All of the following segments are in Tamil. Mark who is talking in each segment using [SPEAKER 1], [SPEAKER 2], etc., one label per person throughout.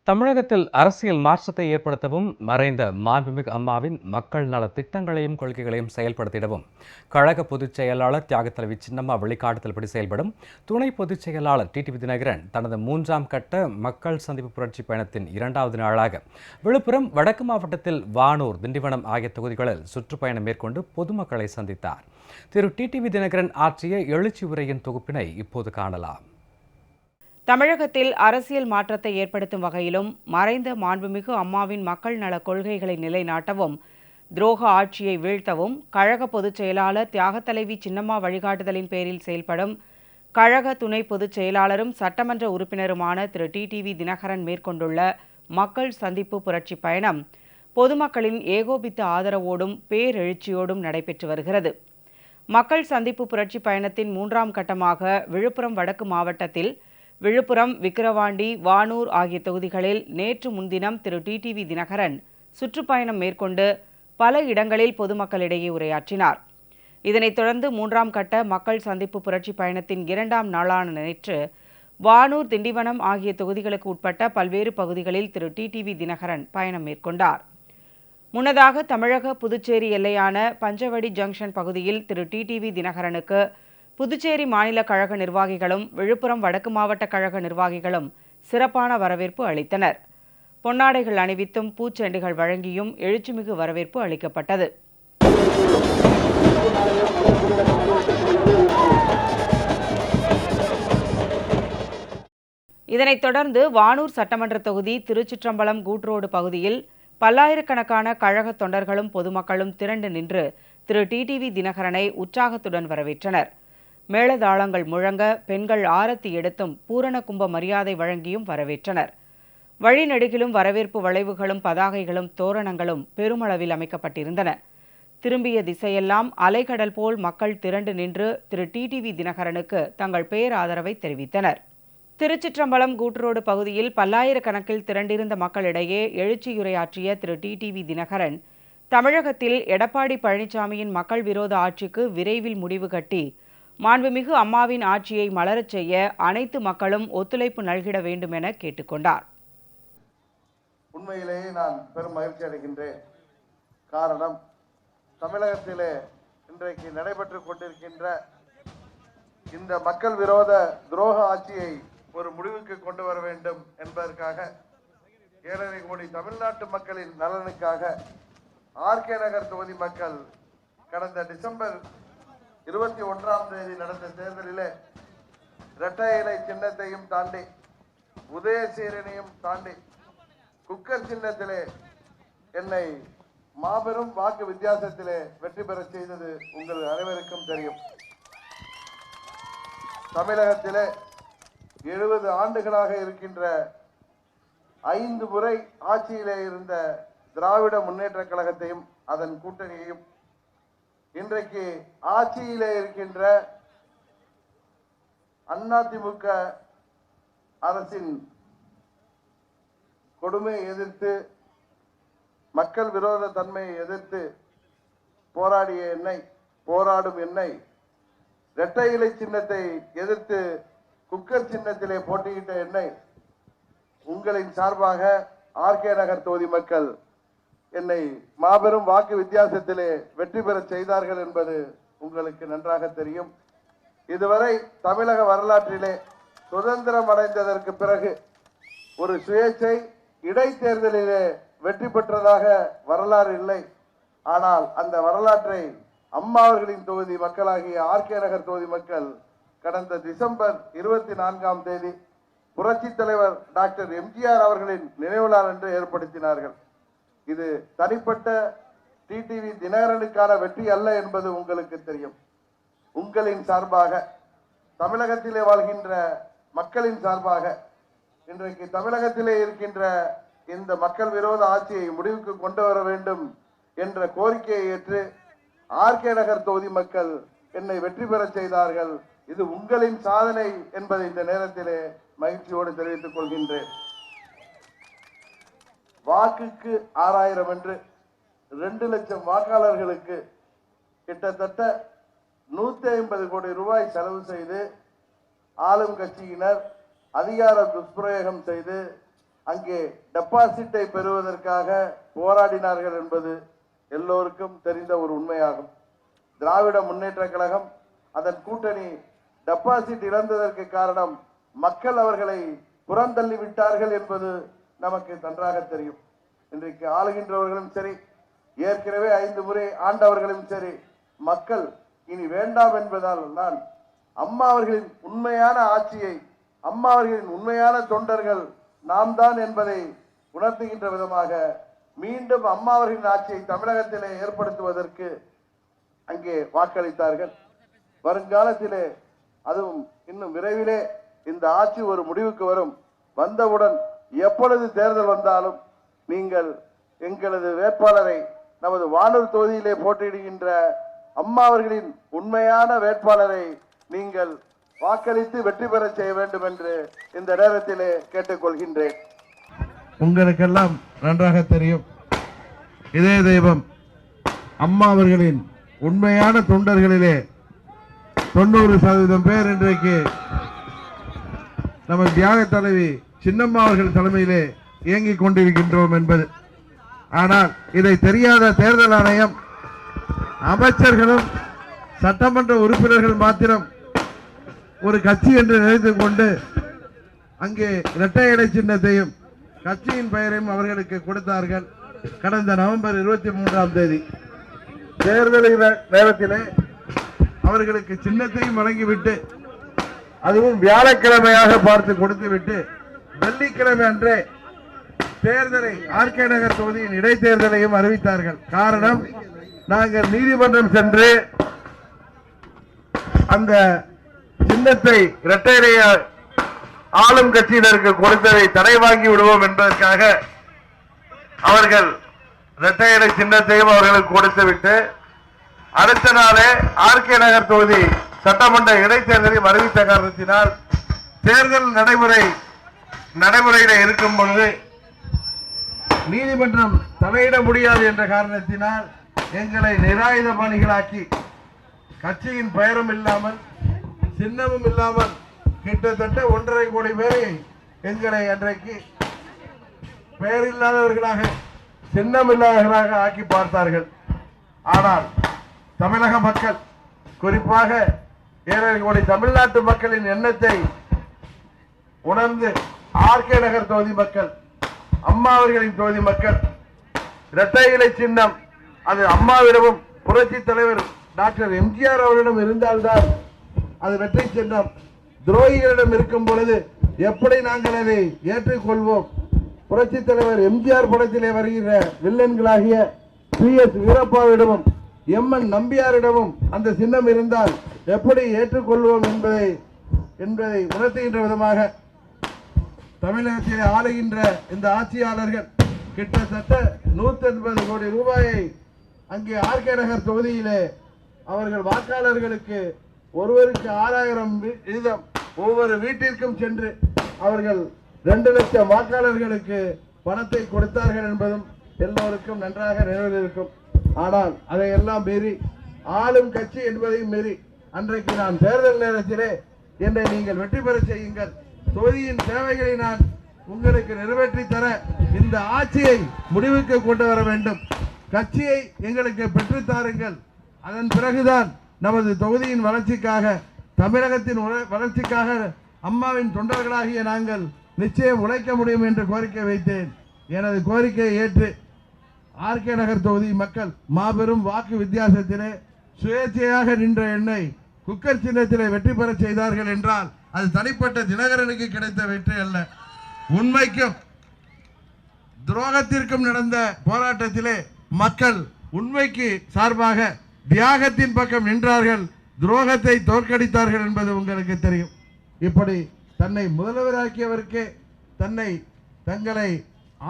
[SPEAKER 1] தமிழகத்தில் அரசியல் மாற்றத்தை ஏற்படுத்தவும் மறைந்த மாண்புமிகு அம்மாவின் மக்கள் நல திட்டங்களையும் கொள்கைகளையும் செயல்படுத்திடவும் கழக பொதுச் செயலாளர் தியாகத்தலைவி சின்னம்மா வழிகாட்டுதல்படி செயல்படும் துணை பொதுச் செயலாளர் டிடிவி தினகரன் தனது 3ஆம் கட்ட மக்கள் சந்திப்பு புரட்சி பயணத்தின் 2வது நாளாக விழுப்புரம் வடக்கு மாவட்டத்தில் வானூர், திண்டிவனம் ஆகிய தொகுதிகளில் சுற்றுப்பயணம் மேற்கொண்டு பொதுமக்களை சந்தித்தார். திரு டிடிவி தினகரன் ஆற்றிய எழுச்சி உரையின் தொகுப்பினை இப்போது காணலாம்.
[SPEAKER 2] தமிழகத்தில் அரசியல் மாற்றத்தை ஏற்படுத்தும் வகையிலும் மறைந்த மாண்புமிகு அம்மாவின் மக்கள் நல கொள்கைகளை நிலைநாட்டவும் துரோக ஆட்சியை வீழ்த்தவும் கழக பொதுச் செயலாளர் தியாகத்தலைவி சின்னம்மா வழிகாட்டுதலின் பேரில் செயல்படும் கழக துணை பொதுச் செயலாளரும் சட்டமன்ற உறுப்பினருமான திரு டிடிவி தினகரன் மேற்கொண்டுள்ள மக்கள் சந்திப்பு புரட்சி பயணம் பொதுமக்களின் ஏகோபித்த ஆதரவோடும் பேரெழுச்சியோடும் நடைபெற்று வருகிறது. மக்கள் சந்திப்பு புரட்சி பயணத்தின் 3ஆம் கட்டமாக விழுப்புரம் வடக்கு மாவட்டத்தில் விழுப்புரம், விக்கிரவாண்டி, வானூர் ஆகிய தொகுதிகளில் நேற்று முன்தினம் திரு டிடிவி தினகரன் சுற்றுப்பயணம் மேற்கொண்டு பல இடங்களில் பொதுமக்களிடையே உரையாற்றினார். இதனைத் தொடர்ந்து 3ஆம் கட்ட மக்கள் சந்திப்பு புரட்சி பயணத்தின் 2ஆம் நாளான நேற்று வானூர், திண்டிவனம் ஆகிய தொகுதிகளுக்கு உட்பட்ட பல்வேறு பகுதிகளில் திரு டிடிவி தினகரன் பயணம் மேற்கொண்டார். முன்னதாக தமிழக புதுச்சேரி எல்லையான பஞ்சவடி ஜங்ஷன் பகுதியில் திரு டிடிவி தினகரனுக்கு புதுச்சேரி மாநில கழக நிர்வாகிகளும் விழுப்புரம் வடக்கு மாவட்ட கழக நிர்வாகிகளும் சிறப்பான வரவேற்பு அளித்தனர். பொன்னாடைகள் அணிவித்தும் பூச்செண்டுகள் வழங்கியும் எழுச்சிமிகு வரவேற்பு அளிக்கப்பட்டது. இதனைத் தொடர்ந்து வானூர் சட்டமன்ற தொகுதி திருச்சிற்றம்பலம் கூட்ரோடு பகுதியில் பல்லாயிரக்கணக்கான கழக தொண்டர்களும் பொதுமக்களும் திரண்டு நின்று திரு டிடிவி தினகரனை உற்சாகத்துடன் வரவேற்றனர். மேளதாளங்கள் முழங்க பெண்கள் ஆரத்தி எடுத்தும் பூரண கும்ப மரியாதை வழங்கியும் வரவேற்றனர். வழிநெடுகிலும் வரவேற்பு வளைவுகளும் பதாகைகளும் தோரணங்களும் பெருமளவில் அமைக்கப்பட்டிருந்தன. திரும்பிய திசையெல்லாம் அலைக்கடல் போல் மக்கள் திரண்டு நின்று திரு டிடிவி தினகரனுக்கு தங்கள் பேராதரவை தெரிவித்தனர். திருச்சிற்றம்பலம் கூட்டுரோடு பகுதியில் பல்லாயிரக்கணக்கில் திரண்டிருந்த மக்களிடையே எழுச்சியுரையாற்றிய திரு டிடிவி தினகரன் தமிழகத்தில் எடப்பாடி பழனிசாமியின் மக்கள் விரோத ஆட்சிக்கு விரைவில் முடிவு கட்டி மாண்புமிகு அம்மாவின் ஆட்சியை மலரச் செய்ய அனைத்து மக்களும் ஒத்துழைப்பு நல்கிட வேண்டும் என கேட்டுக்கொண்டார்.
[SPEAKER 3] உண்மையிலேயே நான் பெரும் மகிழ்ச்சி அடைகின்றேன். காரணம், தமிழகத்திலே இன்றைக்கு நடைபெற்றுக் கொண்டிருக்கின்ற இந்த மக்கள் விரோத துரோக ஆட்சியை ஒரு முடிவுக்கு கொண்டு வர வேண்டும் என்பதற்காக 7.5 கோடி தமிழ்நாட்டு மக்களின் நலனுக்காக ஆர்கே நகர் தொகுதி மக்கள் கடந்த டிசம்பர் 21ஆம் தேதி நடந்த தேர்தலிலே இரட்டை இலை சின்னத்தையும் தாண்டி உதயசீரனையும் தாண்டி குக்கர் சின்னத்திலே என்னை மாபெரும் வாக்கு வித்தியாசத்திலே வெற்றி பெற செய்தது உங்கள் அனைவருக்கும் தெரியும். தமிழகத்திலே 70 ஆண்டுகளாக இருக்கின்ற 5 முறை ஆட்சியிலே இருந்த திராவிட முன்னேற்ற கழகத்தையும் அதன் கூட்டணியையும் இன்றைக்கு ஆட்சியிலே இருக்கின்ற அதிமுக அரசின் கொடுமையை எதிர்த்து, மக்கள் விரோத தன்மையை எதிர்த்து போராடும் என்னை இரட்டை இலை சின்னத்தை எதிர்த்து குக்கர் சின்னத்திலே போட்டியிட்ட என்னை உங்களின் சார்பாக ஆர்கே நகர் தொகுதி மக்கள் என்னை மாபெரும் வாக்கு வித்தியாசத்திலே வெற்றி பெற செய்தார்கள் என்பது உங்களுக்கு நன்றாக தெரியும். இதுவரை தமிழக வரலாற்றிலே சுதந்திரம் அடைந்ததற்கு பிறகு ஒரு சுயேட்சை இடைத்தேர்தலிலே வெற்றி பெற்றதாக வரலாறு இல்லை. ஆனால் அந்த வரலாற்றை அம்மா அவர்களின் தொகுதி மக்களாகிய ஆர்கே நகர் தொகுதி மக்கள் கடந்த டிசம்பர் 24ஆம் தேதி புரட்சி தலைவர் டாக்டர் எம்ஜிஆர் அவர்களின் நினைவு நாள் என்று ஏற்படுத்தினார்கள். இது தனிப்பட்ட டிடிவி தினகரனுக்கான வெற்றி அல்ல என்பது உங்களுக்கு தெரியும். உங்களின் சார்பாக, தமிழகத்திலே வாழ்கின்ற மக்களின் சார்பாக இன்றைக்கு தமிழகத்திலே இருக்கின்ற இந்த மக்கள் விரோத ஆட்சியை முடிவுக்கு கொண்டு வர வேண்டும் என்ற கோரிக்கையை ஏற்று ஆர்கே நகர் தொகுதி மக்கள் என்னை வெற்றி பெற செய்தார்கள். இது உங்களின் சாதனை என்பதை இந்த நேரத்திலே மகிழ்ச்சியோடு தெரிவித்துக் கொள்கின்றேன். வாக்குக்கு 6000 என்று 2 லட்சம் வாக்காளர்களுக்கு கிட்டத்தட்ட 150 கோடி ரூபாய் செலவு செய்து ஆளும் கட்சியினர் அதிகார துஷ்பிரயோகம் செய்து அங்கே டெபாசிட்டை பெறுவதற்காக போராடினார்கள் என்பது எல்லோருக்கும் தெரிந்த ஒரு உண்மையாகும். திராவிட முன்னேற்ற கழகம் அதன் கூட்டணி டெபாசிட் இழந்ததற்கு காரணம் மக்கள் அவர்களை புறந்தள்ளி விட்டார்கள் என்பது நமக்கு நன்றாக தெரியும். இன்றைக்கு ஆளுகின்றவர்களும் சரி, ஏற்கனவே 5 முறை ஆண்டவர்களும் சரி, மக்கள் இனி வேண்டாம் என்பதால் தான் அம்மா அவர்களின் உண்மையான ஆட்சியை, அம்மா அவர்களின் உண்மையான தொண்டர்கள் நாம் தான் என்பதை உணர்த்துகின்ற விதமாக மீண்டும் அம்மா அவர்களின் ஆட்சியை தமிழகத்திலே ஏற்படுத்துவதற்கு அங்கே வாக்களித்தார்கள். வருங்காலத்திலே, அதுவும் இன்னும் விரைவிலே இந்த ஆட்சி ஒரு முடிவுக்கு வரும். வந்தவுடன் எப்பொழுது தேர்தல் வந்தாலும் நீங்கள் எங்களது வேட்பாளரை நமது வானூர் தொகுதியிலே போட்டியிடுகின்ற அம்மா அவர்களின் உண்மையான வேட்பாளரை நீங்கள் வாக்களித்து வெற்றி பெற செய்ய வேண்டும் என்று இந்த நேரத்திலே கேட்டுக்கொள்கின்றேன்.
[SPEAKER 4] உங்களுக்கெல்லாம் நன்றாக தெரியும், இதே தெய்வம் அம்மா அவர்களின் உண்மையான தொண்டர்களிலே 90% பேர் இன்றைக்கு நம்ம தியாக தலைவி சின்னம்மா அவர்கள் தலைமையிலே இயங்கிக் கொண்டிருக்கின்றோம் என்பது. ஆனால் இதை தெரியாத தேர்தல் ஆணையம், அமைச்சர்களும் சட்டமன்ற உறுப்பினர்கள் மாத்திரம் ஒரு கட்சி என்று நினைத்துக் கொண்டு அங்கே இரட்டை இலை சின்னத்தையும் கட்சியின் பெயரையும் அவர்களுக்கு கொடுத்தார்கள். கடந்த நவம்பர் 23ஆம் தேதி தேர்தல் நேரத்திலே அவர்களுக்கு சின்னத்தையும் வழங்கிவிட்டு, அதுவும் வியாழக்கிழமையாக பார்த்து கொடுத்துவிட்டு, வெள்ளிக்கிழமை அன்றே தேர்தலை ஆர்கே நகர் தொகுதியின் இடைத்தேர்தலையும் அறிவித்தார்கள். காரணம், நாங்கள் நீதிமன்றம் சென்று அந்த சின்னத்தை இரட்டை இலை ஆளும் கட்சியினருக்கு கொடுத்ததை தடை வாங்கி விடுவோம் என்பதற்காக அவர்கள் இரட்டை இலை சின்னத்தையும் அவர்களுக்கு கொடுத்துவிட்டு, அடுத்த நாளே ஆர்கே நகர் தொகுதி சட்டமன்ற இடைத்தேர்தலையும் அறிவித்த காரணத்தினால் தேர்தல் நடைமுறையில் இருக்கும் பொழுது நீதிமன்றம் தலையிட முடியாது என்ற காரணத்தினால் எங்களை நிராயுத பாணிகளாக்கி, கட்சியின் பெயரும் இல்லாமல் சின்னமும் இல்லாமல் கிட்டத்தட்ட 1.5 கோடி பேரை எங்களை அன்றைக்கு பெயர் இல்லாதவர்களாக, சின்னம் இல்லாதவர்களாக ஆக்கி பார்த்தார்கள். ஆனால் தமிழக மக்கள், குறிப்பாக 7 கோடி தமிழ்நாட்டு மக்களின் எண்ணத்தை உணர்ந்து ஆர்கே நகர் தொகுதி மக்கள், அம்மா அவர்களின் தொகுதி மக்கள், இரட்டை இலை சின்னம் அது அம்மாவிடமும் புரட்சி தலைவர் டாக்டர் எம்ஜிஆர் அவரிடம் இருந்தால்தான் அது வெற்றி சின்னம். துரோகிகளிடம் இருக்கும் பொழுது எப்படி நாங்கள் அதை ஏற்றுக்கொள்வோம்? புரட்சி தலைவர் எம்ஜிஆர் படத்திலே வருகிற வில்லன்களாகிய PS வீரப்பாவிடமும் MN நம்பியாரிடமும் அந்த சின்னம் இருந்தால் எப்படி ஏற்றுக்கொள்வோம் என்பதை உணர்த்துகின்ற விதமாக தமிழகத்திலே ஆளுகின்ற இந்த ஆட்சியாளர்கள் கிட்டத்தட்ட 180 கோடி ரூபாயை அங்கே ஆர்கே நகர் தொகுதியிலே அவர்கள் வாக்காளர்களுக்கு ஒருவருக்கு 6000 வீதம் ஒவ்வொரு வீட்டிற்கும் சென்று அவர்கள் 2 லட்சம் வாக்காளர்களுக்கு பணத்தை கொடுத்தார்கள் என்பதும் எல்லோருக்கும் நன்றாக நினைவில் இருக்கும். ஆனால் அதையெல்லாம் மீறி, ஆளும் கட்சி என்பதையும் மீறி, அன்றைக்கு நான் தேர்தல் நேரத்திலே என்னை நீங்கள் வெற்றி பெற செய்யுங்கள், தொகுதியின் தேவைகளை நான் உங்களுக்கு நிறைவேற்றி தர இந்த ஆட்சியை முடிவுக்கு கொண்டு வர வேண்டும், கட்சியை எங்களுக்கு பெற்றுத்தாருங்கள், அதன் பிறகுதான் நமது தொகுதியின் வளர்ச்சிக்காக, தமிழகத்தின் வளர்ச்சிக்காக அம்மாவின் தொண்டர்களாகிய நாங்கள் நிச்சயம் உழைக்க முடியும் என்று கோரிக்கை வைத்தேன். எனது கோரிக்கையை ஏற்று ஆர்கே நகர் தொகுதி மக்கள் மாபெரும் வாக்கு வித்தியாசத்திலே சுயேட்சையாக நின்ற என்னை குக்கர் சின்னத்திலே வெற்றி பெற செய்தார்கள் என்றால் அது தனிப்பட்ட தினகரனுக்கு கிடைத்த வெற்றி அல்ல. உண்மைக்கும் துரோகத்திற்கும் நடந்த போராட்டத்திலே மக்கள் உண்மைக்கு சார்பாக தியாகத்தின் பக்கம் நின்றார்கள், துரோகத்தை தோற்கடித்தார்கள் என்பது உங்களுக்கு தெரியும். இப்படி தன்னை முதல்வராக்கியவருக்கே, தங்களை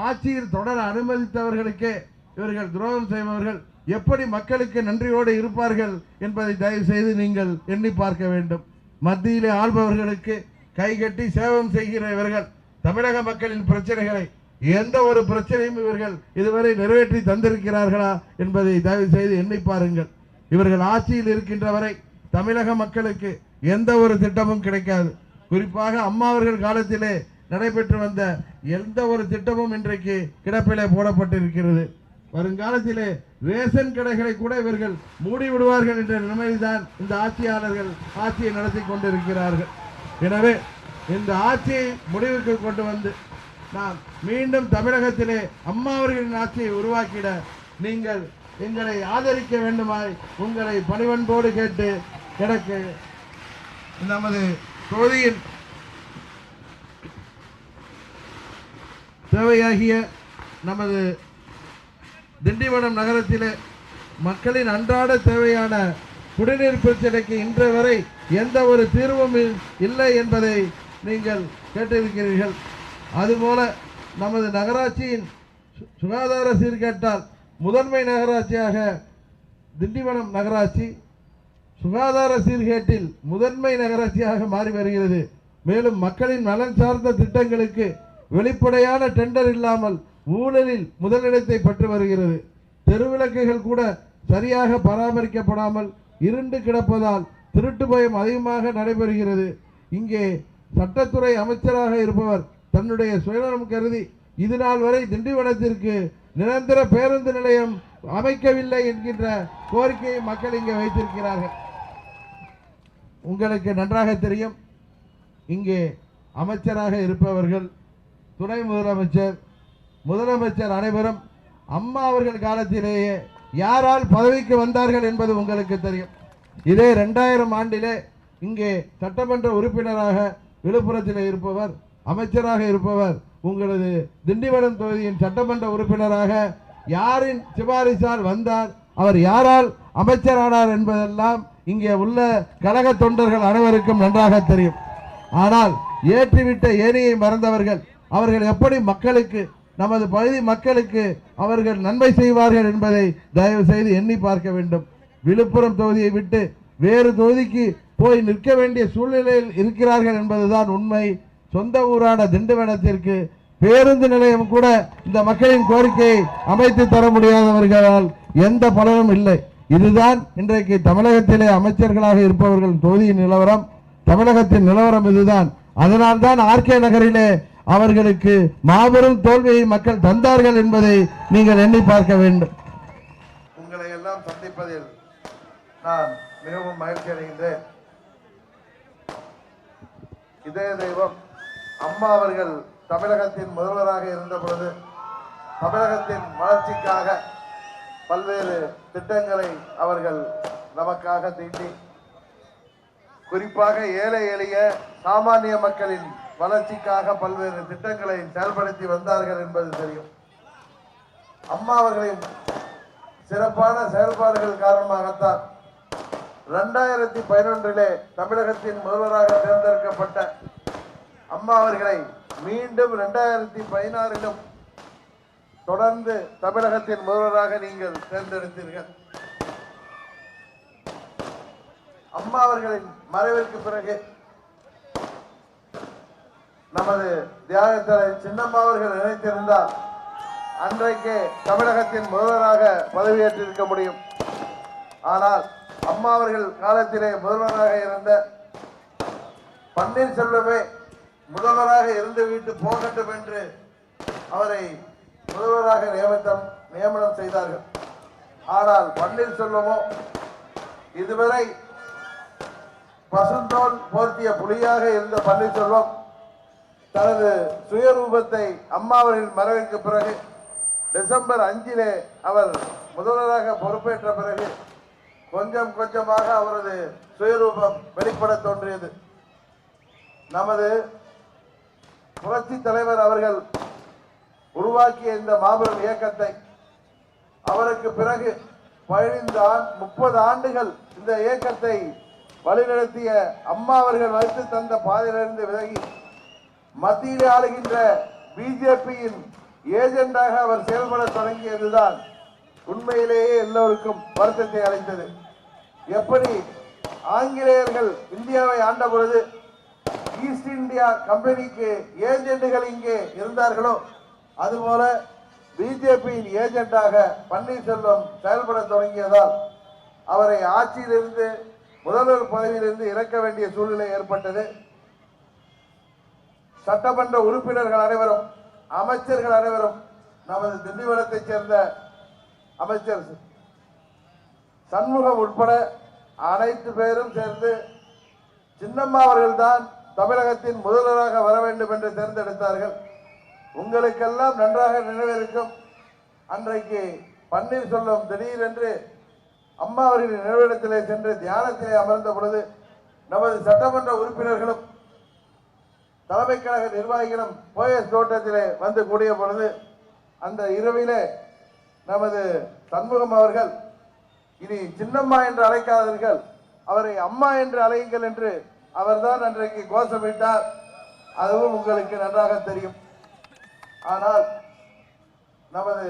[SPEAKER 4] ஆட்சியில் தொடர அனுமதித்தவர்களுக்கே இவர்கள் துரோகம் செய்பவர்கள் எப்படி மக்களுக்கு நன்றியோடு இருப்பார்கள் என்பதை தயவு செய்து நீங்கள் எண்ணி பார்க்க வேண்டும். மத்தியிலே ஆள்பவர்களுக்கு கைகட்டி சேவம் செய்கிற இவர்கள் தமிழக மக்களின் பிரச்சனைகளை, எந்த ஒரு பிரச்சனையும் இவர்கள் இதுவரை நிறைவேற்றி தந்திருக்கிறார்களா என்பதை தயவு செய்து எண்ணி பாருங்கள். இவர்கள் ஆட்சியில் இருக்கின்ற வரை தமிழக மக்களுக்கு எந்த ஒரு திட்டமும் கிடைக்காது. குறிப்பாக அம்மா அவர்கள் காலத்திலே நடைபெற்று வந்த எந்த ஒரு திட்டமும் இன்றைக்கு கிடப்பிலே போடப்பட்டிருக்கிறது. வருங்காலத்திலே ரேஷன் கடைகளை கூட இவர்கள் மூடிவிடுவார்கள் என்ற நிலைமையில்தான் இந்த ஆட்சியாளர்கள் ஆட்சியை நடத்தி கொண்டிருக்கிறார்கள். எனவே இந்த ஆட்சியை முடிவுக்கு கொண்டு வந்து நாம் மீண்டும் தமிழகத்திலே அம்மா அவர்களின் ஆட்சியை உருவாக்கிட நீங்கள் எங்களை ஆதரிக்க வேண்டுமாய் உங்களை பணிவன்போடு கேட்டு எனக்கு நமது தொகுதியின் தேவையாகிய நமது திண்டிவனம் நகரத்திலே மக்களின் அன்றாட தேவையான குடிநீர் பிரச்சனைக்கு இன்று வரை எந்த ஒரு தீர்வும் இல்லை என்பதை நீங்கள் கேட்டிருக்கிறீர்கள். அதுபோல நமது நகராட்சியின் சுகாதார சீர்கேட்டால் முதன்மை நகராட்சியாக திண்டிவனம் நகராட்சி சுகாதார சீர்கேட்டில் முதன்மை நகராட்சியாக மாறி வருகிறது. மேலும் மக்களின் நலன் சார்ந்த திட்டங்களுக்கு வெளிப்படையான டெண்டர் இல்லாமல் ஊழலில் முதலிடத்தை பெற்று வருகிறது. தெருவிளக்குகள் கூட சரியாக பராமரிக்கப்படாமல் இருண்டு கிடப்பதால் திருட்டு பயம் அதிகமாக நடைபெறுகிறது. இங்கே சட்டத்துறை அமைச்சராக இருப்பவர் தன்னுடைய சுயநலம் கருதி இதுநாள் வரை திண்டிவனத்திற்கு நிரந்தர பேருந்து நிலையம் அமைக்கவில்லை என்கின்ற கோரிக்கையை மக்கள் இங்கே வைத்திருக்கிறார்கள். உங்களுக்கு நன்றாக தெரியும், இங்கே அமைச்சராக இருப்பவர்கள், துணை முதலமைச்சர், முதலமைச்சர் அனைவரும் அம்மா அவர்கள் காலத்திலேயே யாரால் பதவிக்கு வந்தார்கள் என்பது உங்களுக்கு தெரியும். இதே 2000 ஆண்டிலே இங்கே சட்டமன்ற உறுப்பினராக விழுப்புரத்தில் இருப்பவர், அமைச்சராக இருப்பவர் உங்களது திண்டிவனம் தொகுதியின் சட்டமன்ற உறுப்பினராக யாரின் சிபாரிசால் வந்தார், அவர் யாரால் அமைச்சரானார் என்பதெல்லாம் இங்கே உள்ள கழக தொண்டர்கள் அனைவருக்கும் நன்றாக தெரியும். ஆனால் ஏற்றிவிட்ட ஏணியை மறந்தவர்கள் அவர்கள் எப்படி மக்களுக்கு, நமது பகுதி மக்களுக்கு அவர்கள் நன்மை செய்வார்கள் என்பதை தயவு செய்து எண்ணி பார்க்க வேண்டும். விழுப்புரம் தொகுதியை விட்டு வேறு தொகுதிக்கு போய் நிற்க வேண்டிய சூழ்நிலையில் இருக்கிறார்கள் என்பதுதான் உண்மை. சொந்த ஊரான திண்டிவனத்திற்கு பேருந்து நிலையம் கூட இந்த மக்களின் கோரிக்கையை அமைத்து தர முடியாதவர்களால் எந்த பலனும் இல்லை. இதுதான் இன்றைக்கு தமிழகத்திலே அமைச்சர்களாக இருப்பவர்கள் தொகுதியின் நிலவரம், தமிழகத்தின் நிலவரம் இதுதான். அதனால்தான் ஆர்கே நகரிலே அவர்களுக்கு மாபெரும் தோல்வியை மக்கள் தந்தார்கள் என்பதை நீங்கள் எண்ணி பார்க்க வேண்டும்.
[SPEAKER 3] உங்களை எல்லாம் சந்திப்பதில் நான் மிகவும் மகிழ்ச்சி அடைகின்றேன். இதே தெய்வம் அம்மா அவர்கள் தமிழகத்தின் முதல்வராக இருந்த பொழுது தமிழகத்தின் வளர்ச்சிக்காக பல்வேறு திட்டங்களை அவர்கள் நமக்காக தீட்டி, குறிப்பாக ஏழை எளிய சாமானிய மக்களின் வளர்ச்சிக்காக பல்வேறு திட்டங்களை செயல்படுத்தி வந்தார்கள் என்பது தெரியும். அம்மா அவர்களின் சிறப்பான செயல்பாடுகள் காரணமாகத்தான் 2011 தமிழகத்தின் முதல்வராக தேர்ந்தெடுக்கப்பட்ட அம்மா அவர்களை மீண்டும் 2016 தொடர்ந்து தமிழகத்தின் முதல்வராக நீங்கள் தேர்ந்தெடுத்தீர்கள். அம்மா அவர்களின் மறைவிற்கு பிறகு நமது தியாகத்தலை சின்னம்மா அவர்கள் நினைத்திருந்தால் அன்றைக்கே தமிழகத்தின் முதல்வராக பதவியேற்றிருக்க முடியும். ஆனால் அம்மா அவர்கள் காலத்திலே முதல்வராக இருந்த பன்னீர்செல்வமே முதல்வராக இருந்து விட்டு போகட்டும் என்று அவரை முதல்வராக நியமனம் செய்தார்கள். ஆனால் பன்னீர்செல்வமோ இதுவரை பசுந்தோல் போர்த்திய புலியாக இருந்த பன்னீர்செல்வம் தனது சுயரூபத்தை அம்மா அவர்களின் மறைவுக்கு பிறகு டிசம்பர் 5 அவர் முதல்வராக பொறுப்பேற்ற பிறகு கொஞ்சம் கொஞ்சமாக அவரது சுயரூபம் வெளிப்பட தோன்றியது. நமது புரட்சி தலைவர் அவர்கள் உருவாக்கிய இந்த மாபெரும் இயக்கத்தை அவருக்கு பிறகு 30 ஆண்டுகள் இந்த இயக்கத்தை வழிநடத்திய அம்மா அவர்கள் வைத்து தந்த பாதையிலிருந்து விலகி மத்தியில் ஆளுகின்ற பிஜேபியின் ஏஜெண்டாக அவர் செயல்பட தொடங்கியதுதான் உண்மையிலேயே எல்லோருக்கும் வருத்தத்தை அளித்தது. எப்படி ஆங்கிலேயர்கள் இந்தியாவை ஆண்ட பொழுது ஈஸ்ட் இந்தியா கம்பெனிக்கு ஏஜெண்டுகள் இங்கே இருந்தார்களோ அதுபோல பிஜேபியின் ஏஜெண்டாக பன்னீர்செல்வம் செயல்பட தொடங்கியதால் அவரை ஆட்சியிலிருந்து முதல்வர் பதவியிலிருந்து இறக்க வேண்டிய சூழ்நிலை ஏற்பட்டது. சட்டமன்ற உறுப்பினர்கள் அனைவரும், அமைச்சர்கள் அனைவரும், நமது திண்டிவனத்தைச் சேர்ந்த அமைச்சர் சண்முகம் உட்பட அனைத்து பேரும் சேர்ந்து சின்னம்மா அவர்கள்தான் தமிழகத்தின் முதல்வராக வர வேண்டும் என்று தேர்ந்தெடுத்தார்கள். உங்களுக்கெல்லாம் நன்றாக நினைவிருக்கும், அன்றைக்கு பன்னீர்செல்வம் திடீரென்று அம்மா அவர்களின் நினைவிடத்திலே சென்று தியானத்திலே அமர்ந்த பொழுது நமது சட்டமன்ற உறுப்பினர்களும் தலைமை கழக நிர்வாகிகளும் போயஸ் தோட்டத்திலே வந்து கூடிய பொழுது அந்த இரவிலே நமது சண்முகம் அவர்கள், இனி சின்னம்மா என்று அழைக்காதீர்கள், அவரை அம்மா என்று அழையுங்கள் என்று அவர்தான் அன்றைக்கு கோஷமிட்டார். அதுவும் உங்களுக்கு நன்றாக தெரியும். ஆனால் நமது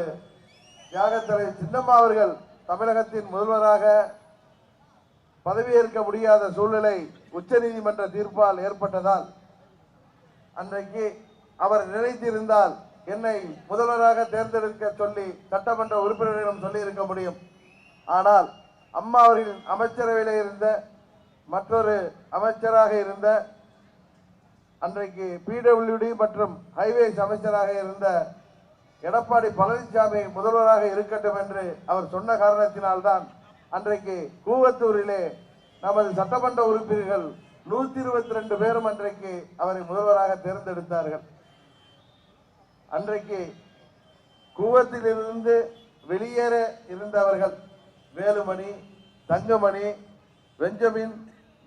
[SPEAKER 3] தியாகத்தலைவர் சின்னம்மா அவர்கள் தமிழகத்தின் முதல்வராக பதவியேற்க முடியாத சூழ்நிலை உச்சநீதிமன்ற தீர்ப்பால் ஏற்பட்டதால் அன்றைக்கு அவர் நினைத்திருந்தால் என்னை முதல்வராக தேர்ந்தெடுக்க சொல்லி சட்டமன்ற உறுப்பினரிடம் சொல்லி இருக்க முடியும். ஆனால் அம்மா அவர்களின் அமைச்சரவையில் இருந்த மற்றொரு அமைச்சராக இருந்த அன்றைக்கு பிடபிள்யூடி மற்றும் ஹைவேஸ் அமைச்சராக இருந்த எடப்பாடி பழனிசாமி முதல்வராக இருக்கட்டும் என்று அவர் சொன்ன காரணத்தினால்தான் அன்றைக்கு கூவத்தூரிலே நமது சட்டமன்ற உறுப்பினர்கள் 122 பேரும் அன்றைக்கு அவரை முதல்வராக தேர்ந்தெடுத்தார்கள். அன்றைக்கு கூவத்திலிருந்து வெளியேற இருந்தவர்கள் வேலுமணி, தங்கமணி, பெஞ்சமின்,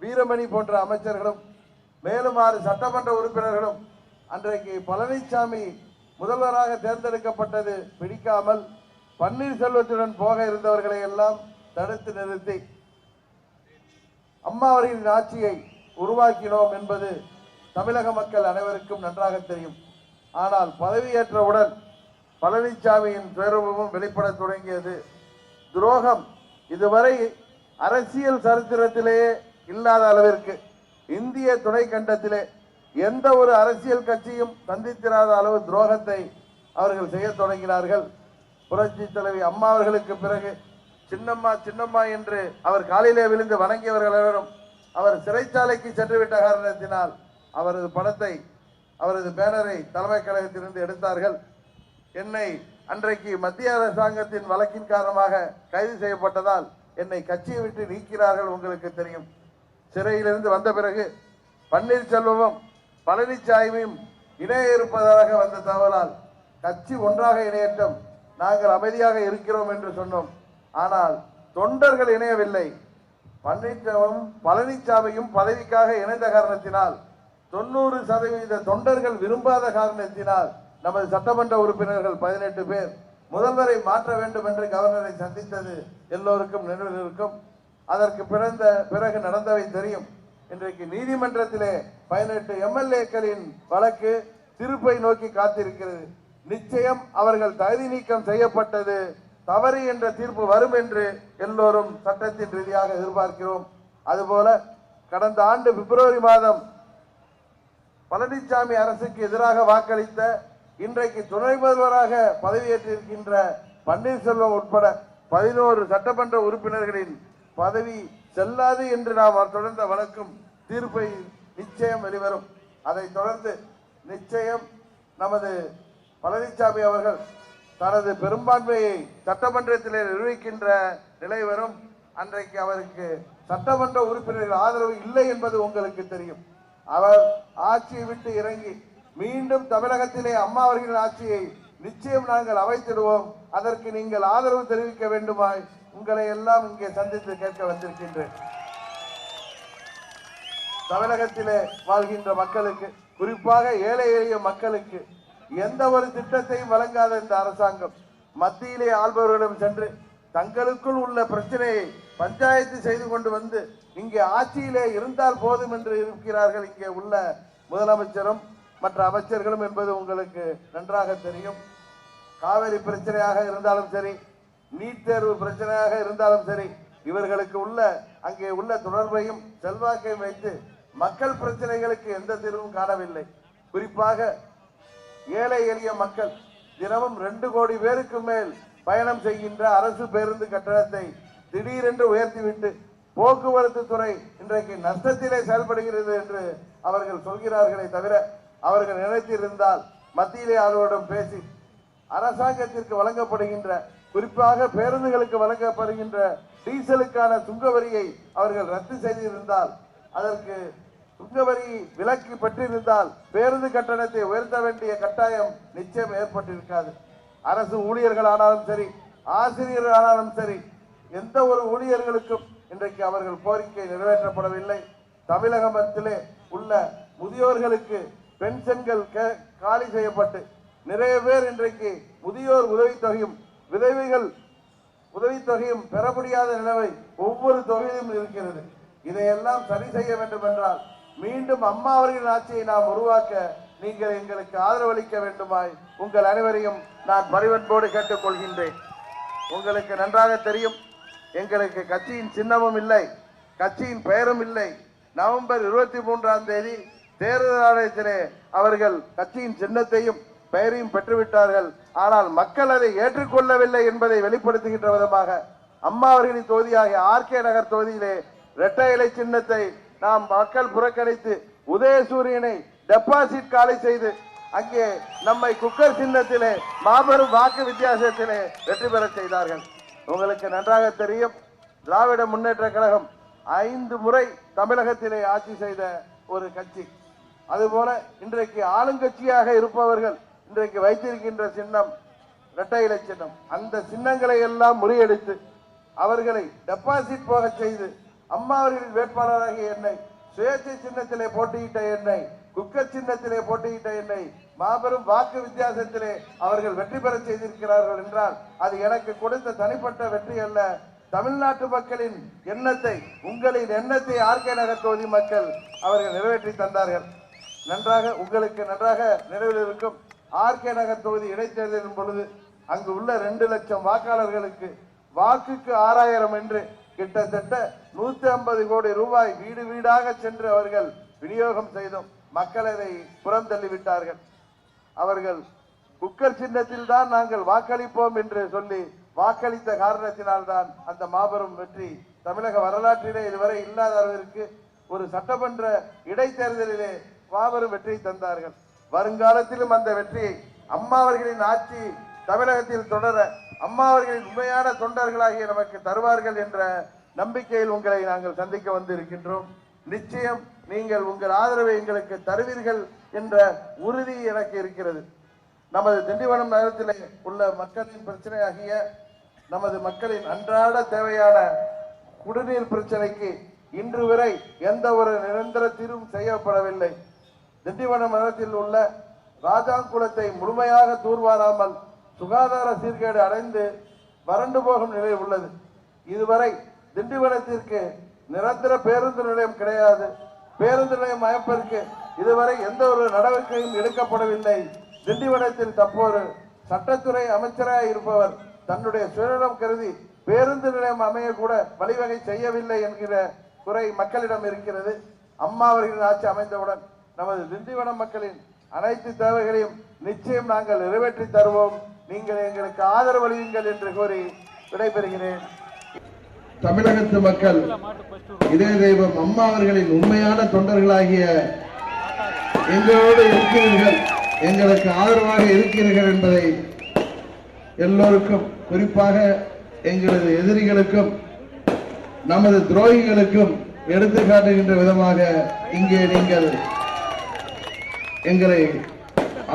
[SPEAKER 3] வீரமணி போன்ற அமைச்சர்களும் மேலும் 6 சட்டமன்ற உறுப்பினர்களும் அன்றைக்கு பழனிசாமி முதல்வராக தேர்ந்தெடுக்கப்பட்டது பிடிக்காமல் பன்னீர்செல்வத்துடன் போக இருந்தவர்களை எல்லாம் தடுத்து நிறுத்தி அம்மா அவர்களின் ஆட்சியை உருவாக்கினோம் என்பது தமிழக மக்கள் அனைவருக்கும் நன்றாக தெரியும். ஆனால் பதவியேற்றவுடன் பழனிசாமியின் பேரமும் வெளிப்பட தொடங்கியது. துரோகம் இதுவரை அரசியல் சரித்திரத்திலேயே இல்லாத அளவிற்கு இந்திய துணை கண்டத்திலே எந்த ஒரு அரசியல் கட்சியும் சந்தித்திராத அளவு துரோகத்தை அவர்கள் செய்ய தொடங்கினார்கள். புரட்சி தலைவி அம்மா அவர்களுக்கு பிறகு சின்னம்மா சின்னம்மா என்று அவர் காலிலே விழுந்து வணங்கியவர்கள் அனைவரும் அவர் சிறைச்சாலைக்கு சென்றுவிட்ட காரணத்தினால் அவரது படத்தை, அவரது பேனரை தலைமை கழகத்திலிருந்து எடுத்தார்கள். என்னை அன்றைக்கு மத்திய அரசாங்கத்தின் வழக்கின் காரணமாக கைது செய்யப்பட்டதால் என்னை கட்சியை விட்டு நீக்கிறார்கள். உங்களுக்கு தெரியும். சிறையிலிருந்து வந்த பிறகு பன்னீர்செல்வமும் பழனிசாமியும் இணைய இருப்பதாக வந்த தகவலால் கட்சி ஒன்றாக இணையட்டும், நாங்கள் அமைதியாக இருக்கிறோம் என்று சொன்னோம். ஆனால் தொண்டர்கள் இணையவில்லை. பன்னீர்செல்வமும் பழனிசாமியும் பதவிக்காக இணைந்த காரணத்தினால் 90% தொண்டர்கள் விரும்பாத காரணத்தினால் நமது சட்டமன்ற உறுப்பினர்கள் 18 பேர் முதல்வரை மாற்ற வேண்டும் என்று கவர்னரை சந்தித்தது எல்லோருக்கும் நினைவில் இருக்கும். அதற்கு பிறகு நடந்தவை தெரியும். இன்றைக்கு நீதிமன்றத்திலே 18 எம்எல்ஏக்களின் வழக்கு தீர்ப்பை நோக்கி காத்திருக்கிறது. நிச்சயம் அவர்கள் தகுதி நீக்கம் செய்யப்பட்டது தவறு என்ற தீர்ப்பு வரும் என்று எல்லோரும் சட்டத்தின் ரீதியாக எதிர்பார்க்கிறோம். அதுபோல கடந்த ஆண்டு பிப்ரவரி மாதம் பழனிசாமி அரசுக்கு எதிராக வாக்களித்த இன்றைக்கு துணை முதல்வராக பதவியேற்றிருக்கின்ற பன்னீர்செல்வம் உட்பட 11 சட்டமன்ற உறுப்பினர்களின் பதவி செல்லாது என்று நாம் தொடர்ந்த வழக்கும் தீர்ப்பை நிச்சயம் வெளிவரும். அதைத் தொடர்ந்து நிச்சயம் நமது பழனிசாமி அவர்கள் தனது பெரும்பான்மையை சட்டமன்றத்திலே நிரூபிக்கின்ற நிலை வரும். அன்றைக்கு அவருக்கு சட்டமன்ற உறுப்பினர்கள் ஆதரவு இல்லை என்பது உங்களுக்கு தெரியும். அவர் ஆட்சியை விட்டு இறங்கி மீண்டும் தமிழகத்திலே அம்மா அவர்களின் ஆட்சியை நிச்சயம் நாங்கள் அமைத்திடுவோம். அதற்கு நீங்கள் ஆதரவு தெரிவிக்க வேண்டுமாய் உங்களை எல்லாம் இங்கே சந்தித்து கேட்க வந்திருக்கின்றேன். தமிழகத்திலே வாழ்கின்ற மக்களுக்கு, குறிப்பாக ஏழை எளிய மக்களுக்கு எந்த ஒரு திட்டத்தையும் வழங்காத இந்த அரசாங்கம் மத்தியிலே ஆள்பவர்களிடம் சென்று தங்களுக்குள் உள்ள பிரச்சனையை பஞ்சாயத்து செய்து கொண்டு வந்து இங்கே ஆட்சியிலே இருந்தால் போதும் என்று இருக்கிறார்கள் இங்கே உள்ள முதலமைச்சரும் மற்ற அமைச்சர்களும் என்பது உங்களுக்கு நன்றாக தெரியும். காவிரி பிரச்சனையாக இருந்தாலும் சரி, நீட் தேர்வு பிரச்சனையாக இருந்தாலும் சரி, இவர்களுக்கு உள்ள அங்கே உள்ள தொடர்பையும் செல்வாக்கையும் வைத்து மக்கள் பிரச்சனைகளுக்கு எந்த தீர்வும் காணவில்லை. குறிப்பாக ஏழை எளிய மக்கள் தினமும் 2 கோடி பேருக்கு மேல் பயணம் செய்கின்ற அரசு பேருந்து கட்டணத்தை திடீரென்று உயர்த்திவிட்டு போக்குவரத்து துறை இன்றைக்கு நஷ்டத்திலே செயல்படுகிறது என்று அவர்கள் சொல்கிறார்களே தவிர அவர்கள் நினைத்திருந்தால் மத்தியிலே அவர்களிடம் பேசி அரசாங்கத்திற்கு வழங்கப்படுகின்ற, குறிப்பாக பேருந்துகளுக்கு வழங்கப்படுகின்ற டீசலுக்கான சுங்கவரியை அவர்கள் ரத்து செய்திருந்தால், அதற்கு சுங்கவரி விலக்கு பெற்றிருந்தால் பேருந்து கட்டணத்தை உயர்த்த வேண்டிய கட்டாயம் நிச்சயம் ஏற்பட்டிருக்காது. அரசு ஊழியர்களானாலும் சரி, ஆசிரியர்களானாலும் சரி, எந்த ஒரு ஊழியர்களுக்கும் இன்றைக்கு அவர்கள் கோரிக்கை நிறைவேற்றப்படவில்லை. தமிழகத்திலே உள்ள முதியோர்களுக்கு பென்ஷன்கள் காலி செய்யப்பட்டு நிறைய பேர் இன்றைக்கு முதியோர் உதவித்தொகையும் விதவைகள் உதவித்தொகையும் பெற முடியாத நிலைமை ஒவ்வொரு தொகையிலும் இருக்கிறது. இதையெல்லாம் சரி செய்ய வேண்டும் என்றால் மீண்டும் அம்மா அவர்களின் ஆட்சியை நாம் உருவாக்க நீங்கள் எங்களுக்கு ஆதரவளிக்க வேண்டுமாய் உங்கள் அனைவரையும் நான் பரிவன்போடு கேட்டுக்கொள்கின்றேன். உங்களுக்கு நன்றாக தெரியும், எங்களுக்கு கட்சியின் சின்னமும் இல்லை, கட்சியின் பெயரும் இல்லை. நவம்பர் 23ஆம் தேதி தேர்தல் ஆணையத்திலே அவர்கள் கட்சியின் சின்னத்தையும் பெயரையும் பெற்றுவிட்டார்கள். ஆனால் மக்கள் அதை ஏற்றுக்கொள்ளவில்லை என்பதை வெளிப்படுத்துகின்ற விதமாக அம்மா அவர்களின் தொகுதியாகிய ஆர்கே நகர் தொகுதியிலே இரட்டை இலை சின்னத்தை நாம் மக்கள் புறக்கணித்து உதயசூரியனை டெபாசிட் காலி செய்து அங்கே நம்மை குக்கர் சின்னத்திலே மாபெரும் வாக்கு வித்தியாசத்திலே வெற்றி பெற செய்தார்கள். உங்களுக்கு நன்றாக தெரியும், திராவிட முன்னேற்ற கழகம் 5 முறை தமிழகத்திலே ஆட்சி செய்த ஒரு கட்சி. அதுபோல இன்றைக்கு ஆளுங்கட்சியாக இருப்பவர்கள் இன்றைக்கு வைத்திருக்கின்ற சின்னம் இரட்டை இலை சின்னம். அந்த சின்னங்களை எல்லாம் முறியடித்து அவர்களை டெபாசிட் போக செய்து அம்மா அவர்களின் வேட்பாளராகிய என்னை, சுயேட்சை சின்னத்திலே போட்டியிட்ட என்னை, குக்கர் சின்னத்திலே போட்டியிட்ட என்னை மாபெரும் வாக்கு வித்தியாசத்திலே அவர்கள் வெற்றி பெற செய்திருக்கிறார்கள் என்றால் அது எனக்கு கொடுத்த தனிப்பட்ட வெற்றி அல்ல. தமிழ்நாட்டு மக்களின் எண்ணத்தை, உங்களின் எண்ணத்தை ஆர்கே நகர் தொகுதி மக்கள் அவர்கள் நிறைவேற்றி தந்தார்கள். உங்களுக்கு நன்றாக நினைவில் இருக்கும், ஆர்கே நகர் தொகுதி இடைத்தேர்தலின் பொழுது அங்கு உள்ள 2 லட்சம் வாக்காளர்களுக்கு வாக்குக்கு 6000 என்று கிட்டத்தட்ட 150 கோடி ரூபாய் வீடு வீடாக சென்று அவர்கள் விநியோகம் செய்தோம். மக்கள் அதை புறம் தள்ளிவிட்டார்கள். அவர்கள் குக்கர் சின்னத்தில் தான் நாங்கள் வாக்களிப்போம் என்று சொல்லி வாக்களித்த காரணத்தினால்தான் அந்த மாபெரும் வெற்றி தமிழக வரலாற்றிலே இதுவரை இல்லாத அளவிற்கு ஒரு சட்டமன்ற இடைத்தேர்தலிலே மாபெரும் வெற்றி தந்தார்கள். வருங்காலத்திலும் அந்த வெற்றியை அம்மா அவர்களின் ஆட்சி தமிழகத்தில் தொடர அம்மா அவர்களின் உண்மையான தொண்டர்களாகிய நமக்கு தருவார்கள் என்ற நம்பிக்கையில் உங்களை நாங்கள் சந்திக்க வந்திருக்கின்றோம். நிச்சயம் நீங்கள் உங்கள் ஆதரவை எங்களுக்கு தருவீர்கள் என்ற உறுதி எனக்கு இருக்கிறது. நமது திண்டிவனம் நகரத்திலே உள்ள மக்களின் பிரச்சனையாகிய நமது மக்களின் அன்றாட தேவையான குடிநீர் பிரச்சனைக்கு இன்று வரை எந்த ஒரு நிரந்தர தீர்வும் செய்யப்படவில்லை. திண்டிவனம் நகரத்தில் உள்ள ராஜாங்குளத்தை முழுமையாக தூர்வாராமல் சுகாதார சீர்கேடு அடைந்து வறண்டு போகும் நிலை உள்ளது. இதுவரை திண்டிவனத்திற்கு நிரந்தர பேருந்து நிலையம் கிடையாது. பேருந்து நிலையம் அமைப்பதற்கு இதுவரை எந்த ஒரு நடவடிக்கையும் எடுக்கப்படவில்லை. திண்டிவனத்தில் தற்போது சட்டத்துறை அமைச்சராக இருப்பவர் தன்னுடைய சுயநலம் கருதி பேருந்து நிலையம் அமைய கூட வழிவகை செய்யவில்லை என்கிற குறை மக்களிடம் இருக்கிறது. அம்மா அவர்களின் ஆட்சி அமைந்தவுடன் நமது திண்டிவனம் மக்களின் அனைத்து தேவைகளையும் நிச்சயம் நாங்கள் நிறைவேற்றி தருவோம். நீங்கள் எங்களுக்கு ஆதரவளியுங்கள் என்று கூறி விடைபெறுகிறேன். தமிழகத்து மக்கள் இதே தெய்வம் அம்மா அவர்களின் உண்மையான தொண்டர்களாகிய எங்களோடு இருக்கிறீர்கள், எங்களுக்கு ஆதரவாக இருக்கிறீர்கள் என்பதை எல்லோருக்கும், குறிப்பாக எங்களது எதிரிகளுக்கும் நமது துரோகிகளுக்கும் எடுத்து காட்டுகின்ற விதமாக இங்கே நீங்கள் எங்களை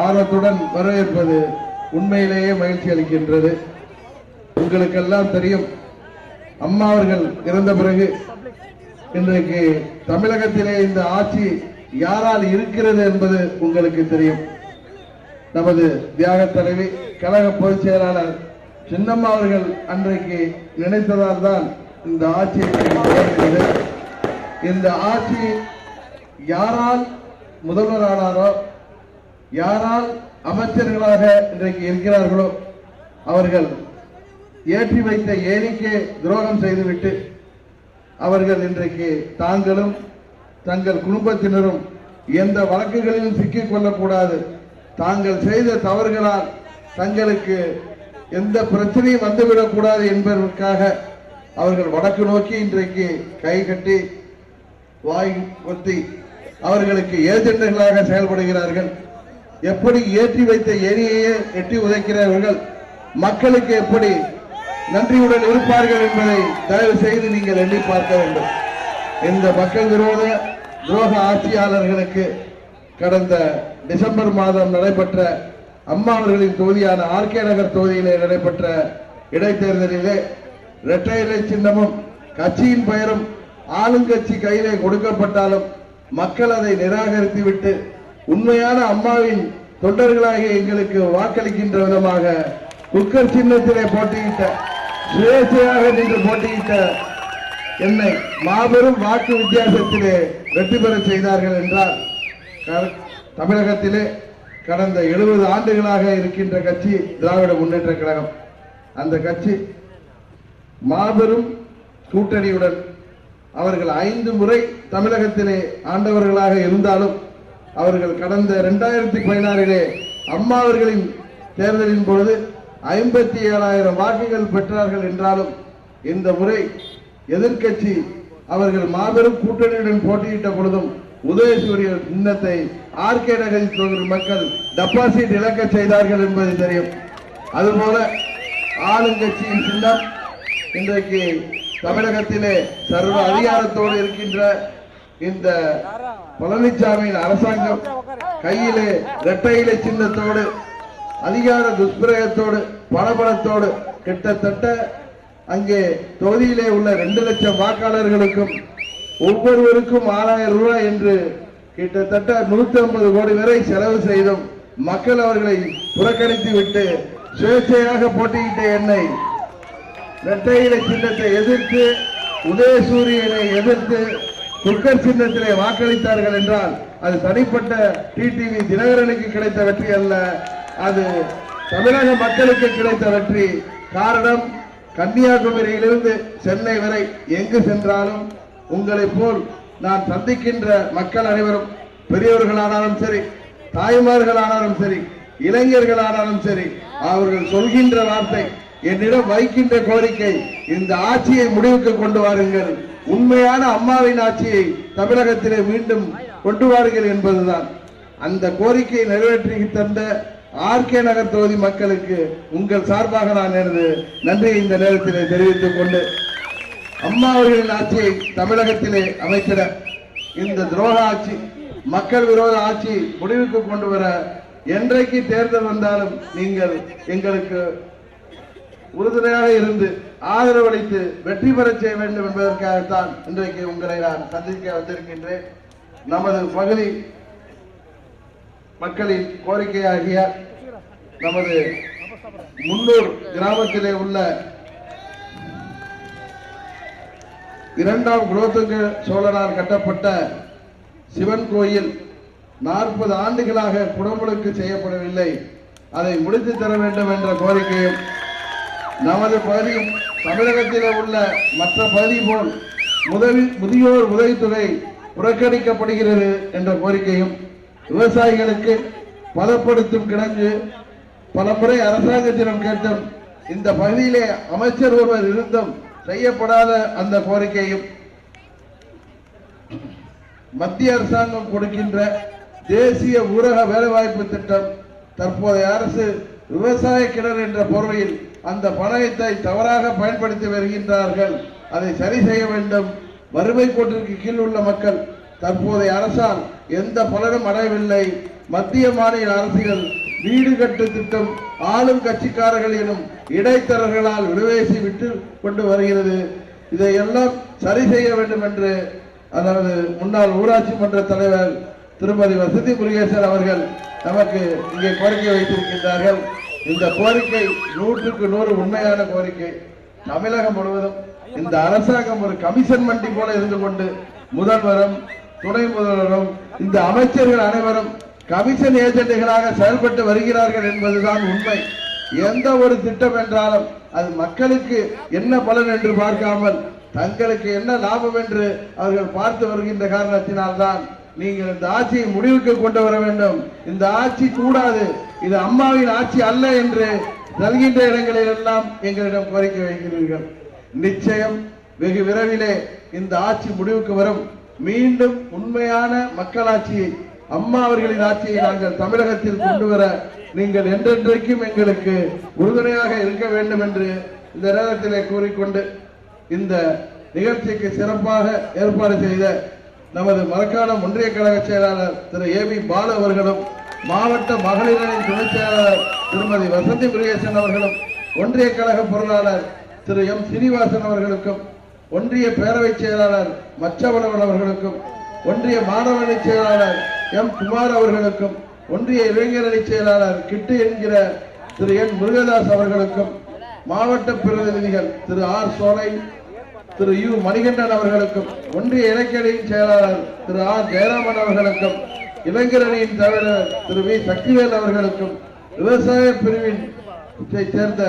[SPEAKER 3] ஆர்வத்துடன் வரவேற்பது உண்மையிலேயே மகிழ்ச்சி அளிக்கின்றது. உங்களுக்கெல்லாம் தெரியும், அம்மா அவர்கள் இறந்த பிறகு இன்றைக்கு தமிழகத்திலே இந்த ஆட்சி யாரால் இருக்கிறது என்பது உங்களுக்கு தெரியும். நமது தியாக தலைவி கழக பொதுச் செயலாளர் சின்னம்மா அவர்கள் அன்றைக்கு நினைத்ததால் தான் இந்த ஆட்சி இருக்கிறது. இந்த ஆட்சி யாரால் முதல்வரானாரோ, யாரால் அமைச்சர்களாக இன்றைக்கு இருக்கிறார்களோ அவர்கள் ஏற்றி வைத்த ஏனிக்கே துரோகம் செய்துவிட்டு அவர்கள் இன்றைக்கு தாங்களும் தங்கள் குடும்பத்தினரும் எந்த வழக்குகளிலும் சிக்கிக் கொள்ளக்கூடாது, தாங்கள் செய்த தவறுகளால் தங்களுக்கு எந்த பிரச்சனையும் வந்துவிடக்கூடாது என்பதற்காக அவர்கள் வடக்கு நோக்கி இன்றைக்கு கை கட்டி வாய் ஒத்தி
[SPEAKER 4] அவர்களுக்கு ஏஜென்ட்களாக செயல்படுகிறார்கள். எப்படி ஏற்றி வைத்த எரியையே எட்டி உதைக்கிறவர்கள் மக்களுக்கு எப்படி நன்றியுடன் இருப்பார்கள் என்பதை தயவு செய்து நீங்கள் எண்ணி பார்க்க வேண்டும். இந்த மக்கள் விரோத துரோக ஆட்சியாளர்களுக்கு கடந்த டிசம்பர் மாதம் நடைபெற்ற அம்மா அவர்களின் தொகுதியான ஆர்கே நகர் தொகுதியிலே நடைபெற்ற இடைத்தேர்தலிலே இரட்டை இலை சின்னமும் கட்சியின் பெயரும் ஆளுங்கட்சி கையிலே கொடுக்கப்பட்டாலும் மக்கள் அதை நிராகரித்துவிட்டு உண்மையான அம்மாவின் தொண்டர்களாகிய எங்களுக்கு வாக்களிக்கின்ற விதமாக குக்கர் சின்னத்திலே போட்டியிட்ட சுயேட்சையாக நின்று போட்டியிட்ட என்னை மாபெரும் வாக்கு வித்தியாசத்திலே வெற்றி பெற செய்தார்கள் என்றால் தமிழகத்திலே கடந்த 70 ஆண்டுகளாக இருக்கின்ற கட்சி திராவிட முன்னேற்ற கழகம். அந்த கட்சி மாபெரும் கூட்டணியுடன் அவர்கள் 5 முறை தமிழகத்திலே ஆண்டவர்களாக இருந்தாலும் அவர்கள் கடந்த 2016 அம்மா அவர்களின் தேர்தலின் பொழுது 57,000 வாக்குகள் பெற்றார்கள் என்றாலும் இந்த முறை எதிர்க்கட்சி அவர்கள் மாபெரும் கூட்டணியுடன் போட்டியிட்ட பொழுதும் உதயசூரிய சின்னத்தை ஆர்கே நகரில் தொகுதி மக்கள் டெபாசிட் இழக்க செய்தார்கள் என்பது தெரியும். அதுபோல ஆளுங்கட்சியின் சின்னம் இன்றைக்கு தமிழகத்திலே சர்வ அதிகாரத்தோடு இருக்கின்ற இந்த பழனிசாமியின் அரசாங்கம் கையிலே இரட்டை இலை சின்னத்தோடு அதிகார துஷ்பிரயோகத்தோடு பணபலத்தோடு கிட்டத்தட்ட அங்கே தொகுதியிலே உள்ள 2 லட்சம் வாக்காளர்களுக்கும் ஒவ்வொருவருக்கும் 6,000 ரூபாய் என்று கிட்டத்தட்ட 150 கோடி வரை செலவு செய்தும் மக்கள் அவர்களை புறக்கணித்து விட்டு சுயேட்சையாக போட்டியிட்ட என்னை இரட்டை இலை சின்னத்தை எதிர்த்து உதயசூரியனை எதிர்த்து குக்கர் சின்னத்திலே வாக்களித்தார்கள் என்றால் அது தனிப்பட்ட டிடிவி தினகரனுக்கு கிடைத்த வெற்றி அல்ல, அது தமிழக மக்களுக்கு கிடைத்த வெற்றி. காரணம், கன்னியாகுமரியிலிருந்து சென்னை வரை எங்கு சென்றாலும் உங்களை போல் நான் சந்திக்கின்ற மக்கள் அனைவரும் பெரியவர்களானாலும் சரி, தாய்மார்களானாலும் சரி, இளைஞர்களானாலும் சரி, அவர்கள் சொல்கின்ற வார்த்தை, என்னிடம் வைக்கின்ற கோரிக்கை, இந்த ஆட்சியை முடிவுக்கு கொண்டு வாருங்கள், உண்மையான அம்மாவின் ஆட்சியை தமிழகத்திலே மீண்டும் கொண்டு வாருங்கள் என்பதுதான். அந்த கோரிக்கையை நிறைவேற்றி தந்த ஆர்கே நகர் தொகுதி மக்களுக்கு உங்கள் சார்பாக நான் எனது நன்றியை இந்த நேரத்திலே தெரிவித்துக் கொண்டு, அம்மா அவர்களின் ஆட்சியை தமிழகத்திலே அமைத்திட இந்த துரோக ஆட்சி, மக்கள் விரோத ஆட்சி முடிவுக்கு கொண்டு வர என்றைக்கு தேர்தல் வந்தாலும் நீங்கள் எங்களுக்கு உறுதுணையாக இருந்து ஆதரவளித்து வெற்றி பெற செய்ய வேண்டும் என்பதற்காகத்தான் இன்றைக்கு உங்களை நான் சந்திக்க வந்திருக்கின்றேன். நமது பகுதி மக்களின் கோரிக்கையாகிய நமது முன்னூர் கிராமத்திலே உள்ள 2ஆம் குலோத்துங்க சோழனால் கட்டப்பட்ட சிவன் கோயில் 40 ஆண்டுகளாக குடமுழுக்கு செய்யப்படவில்லை, அதை முடித்து தர வேண்டும் என்ற கோரிக்கையும், நமது பகுதியும் தமிழகத்திலே உள்ள மற்ற பகுதி போல் முதியோர் உதவித்தொகை புறக்கணிக்கப்படுகிறது என்ற கோரிக்கையும், விவசாயிகளுக்கு பதப்படுத்தும் கிடங்கு பல முறை அரசாங்கத்திடம் கேட்டும் இந்த பகுதியிலே அமைச்சர் ஒருவர் இருந்தும் செய்யப்படாத அந்த கோரிக்கையும், மத்திய அரசாங்கம் கொடுக்கின்ற தேசிய ஊரக வேலைவாய்ப்பு திட்டம் தற்போதைய அரசு விவசாய கிணறு என்ற போர்வையில் அந்த பணத்தை தவறாக பயன்படுத்தி வருகின்றார்கள், அதை சரி செய்ய வேண்டும். வறுமை கோட்டிற்கு கீழ் உள்ள மக்கள் தற்போதைய அரசால் எந்த பலனும் அடையவில்லை. மத்திய மாநில அரசுகள் வீடு கட்டு திட்டம் ஆளும் கட்சிக்காரர்கள் எனும் இடைத்தரகர்களால் விடுவேசி விட்டு கொண்டு வருகிறது. இதையெல்லாம் சரி செய்ய வேண்டும் என்று அதாவது முன்னாள் ஊராட்சி மன்ற தலைவர் திருமதி வசதி முருகேசன் அவர்கள் நமக்கு இங்கே கோரிக்கை வைத்திருக்கின்றார்கள். இந்த கோரிக்கை 100க்கு 100 உண்மையான கோரிக்கை. தமிழகம் முழுவதும் இந்த அரசாங்கம் ஒரு கமிஷன் மண்டி போல இருந்து கொண்டு முதல்வரும் துணை முதல்வரும் இந்த அமைச்சர்கள் அனைவரும் கமிஷன் ஏஜென்ட்களாக செயல்பட்டு வருகிறார்கள் என்பதுதான் உண்மை. எந்த ஒரு திட்டம் என்றாலும் அது மக்களுக்கு என்ன பலன் என்று பார்க்காமல் தங்களுக்கு என்ன லாபம் என்று அவர்கள் பார்த்து வருகின்ற காரணத்தினால்தான் நீங்கள் இந்த ஆட்சியை முடிவுக்கு கொண்டு வர வேண்டும். இந்த ஆட்சி கூடாது, இது அம்மாவின் ஆட்சி அல்ல என்று செல்கின்ற இடங்களில் எல்லாம் எங்களிடம் கோரிக்கை வைக்கிறீர்கள். நிச்சயம் வெகு விரைவிலே இந்த ஆட்சி முடிவுக்கு வரும். மீண்டும் உண்மையான மக்களாட்சியை, அம்மா அவர்களின் ஆட்சியை நாங்கள் தமிழகத்தில் கொண்டு வர நீங்கள் என்றென்றைக்கும் எங்களுக்கு உறுதுணையாக இருக்க வேண்டும் என்று இந்த நேரத்திலே கூறிக்கொண்டு, இந்த நிகழ்ச்சிக்கு சிறப்பாக ஏற்பாடு செய்த நமது மரக்காணம் ஒன்றிய கழக செயலாளர் திரு ஏபி பாலு அவர்களும், மாவட்ட மகளிரின் துணைச் செயலாளர் திருமதி வசந்தி முருகேசன் அவர்களும், ஒன்றிய கழக பொருளாளர் திரு எம் சீனிவாசன் அவர்களுக்கும், ஒன்றிய பேரவைச் செயலாளர் மச்சவளவன் அவர்களுக்கும், ஒன்றிய மாணவரணி செயலாளர் எம் குமார் அவர்களுக்கும், ஒன்றிய இளைஞரணி செயலாளர் கிட்டு என்கிற திரு என் முருகதாஸ் அவர்களுக்கும், மாவட்ட பிரதிநிதிகள் திரு ஆர் சோலை, திரு யு மணிகண்டன் அவர்களுக்கும், ஒன்றிய இலக்கியணியின் செயலாளர் திரு ஆர் ஜெயராமன் அவர்களுக்கும், இளைஞரணியின் தலைவர் திரு வி சக்திவேல் அவர்களுக்கும், விவசாய பிரிவின் சேர்ந்த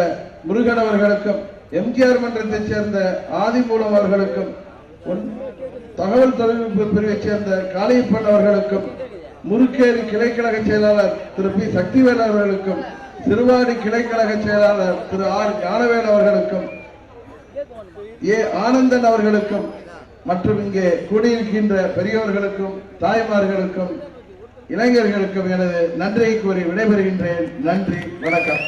[SPEAKER 4] முருகன் அவர்களுக்கும், எம்ஜிஆர் மன்றத்தைச் சேர்ந்த ஆதிமூலம் அவர்களுக்கும், தகவல் தொழில்நுட்ப பிரிவைச் சேர்ந்த காளியப்பன் அவர்களுக்கும், முருக்கேரி கிளைக்கழக செயலாளர் திரு பி சக்திவேல் அவர்களுக்கும், சிறுவாடி கிளைக்கழக செயலாளர் திரு ஆர் ஞானவேல் அவர்களுக்கும், ஏ ஆனந்தன் அவர்களுக்கும், மற்றும் இங்கே கூடியிருக்கின்ற பெரியோர்களுக்கும் தாய்மார்களுக்கும் இளைஞர்களுக்கும் எனது நன்றியை கூறி விடைபெறுகின்றேன். நன்றி, வணக்கம்.